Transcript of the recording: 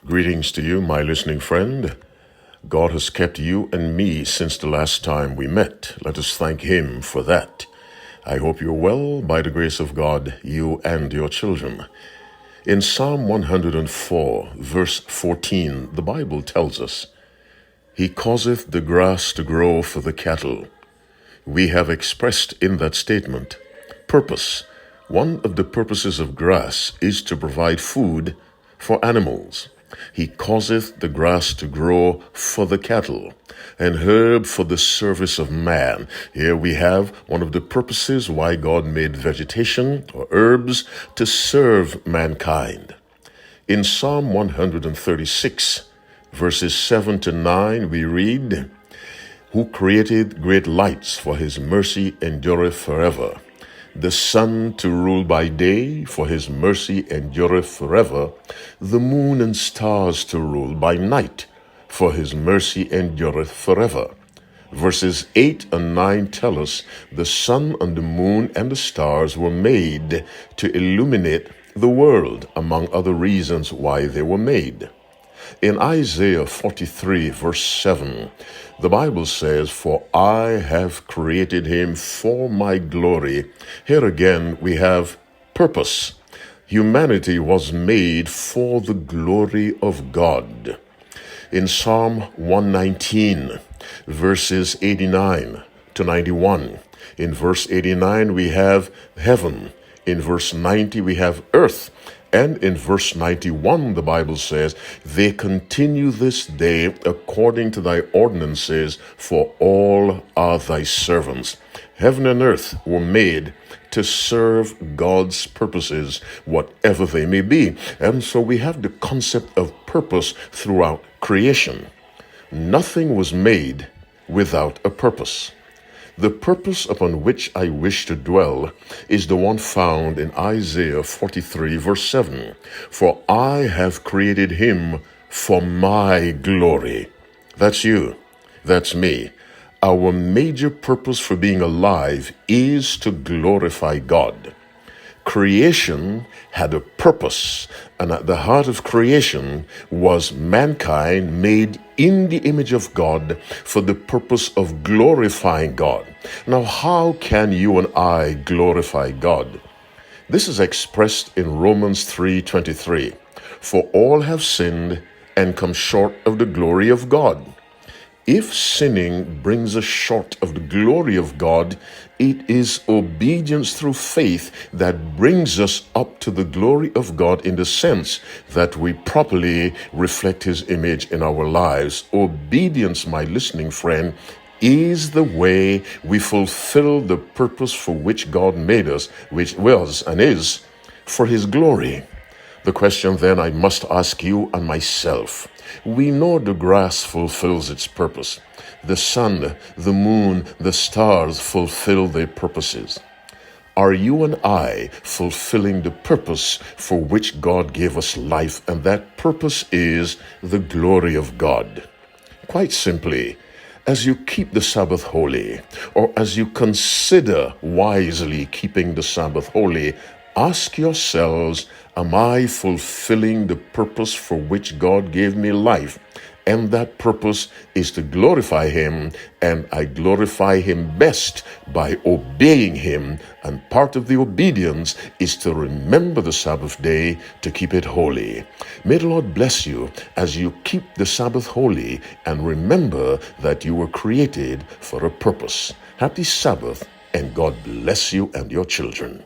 Greetings to you, my listening friend. God has kept you and me since the last time we met. Let us thank Him for that. I hope you're well by the grace of God, you and your children. In Psalm 104, verse 14, the Bible tells us, He causeth the grass to grow for the cattle. We have expressed in that statement purpose. One of the purposes of grass is to provide food for animals. He causeth the grass to grow for the cattle, and herb for the service of man. Here we have one of the purposes why God made vegetation or herbs to serve mankind. In Psalm 136, verses 7 to 9, we read, Who created great lights, for his mercy endureth forever. The sun to rule by day, for his mercy endureth forever. The moon and stars to rule by night, for his mercy endureth forever. Verses 8 and 9 tell us the sun and the moon and the stars were made to illuminate the world, among other reasons why they were made. In Isaiah 43, verse 7, the Bible says, For I have created him for my glory. Here again we have purpose. Humanity was made for the glory of God. In Psalm 119, verses 89 to 91, in verse 89 we have heaven. In verse 90 we have earth. And in verse 91, the Bible says, They continue this day according to thy ordinances, for all are thy servants. Heaven and earth were made to serve God's purposes, whatever they may be. And so we have the concept of purpose throughout creation. Nothing was made without a purpose. The purpose upon which I wish to dwell is the one found in Isaiah 43, verse 7. For I have created him for my glory. That's you. That's me. Our major purpose for being alive is to glorify God. Creation had a purpose, and at the heart of creation was mankind made in the image of God for the purpose of glorifying God. Now, how can you and I glorify God? This is expressed in Romans 3:23. For all have sinned and come short of the glory of God. If sinning brings us short of the glory of God, it is obedience through faith that brings us up to the glory of God in the sense that we properly reflect His image in our lives. Obedience, my listening friend, is the way we fulfill the purpose for which God made us, which was and is for His glory. The question then I must ask you and myself. We know the grass fulfills its purpose. The sun, the moon, the stars fulfill their purposes. Are you and I fulfilling the purpose for which God gave us life? And that purpose is the glory of God. Quite simply, as you keep the Sabbath holy, or as you consider wisely keeping the Sabbath holy, ask yourselves, am I fulfilling the purpose for which God gave me life? And that purpose is to glorify Him, and I glorify Him best by obeying Him. And part of the obedience is to remember the Sabbath day to keep it holy. May the Lord bless you as you keep the Sabbath holy and remember that you were created for a purpose. Happy Sabbath, and God bless you and your children.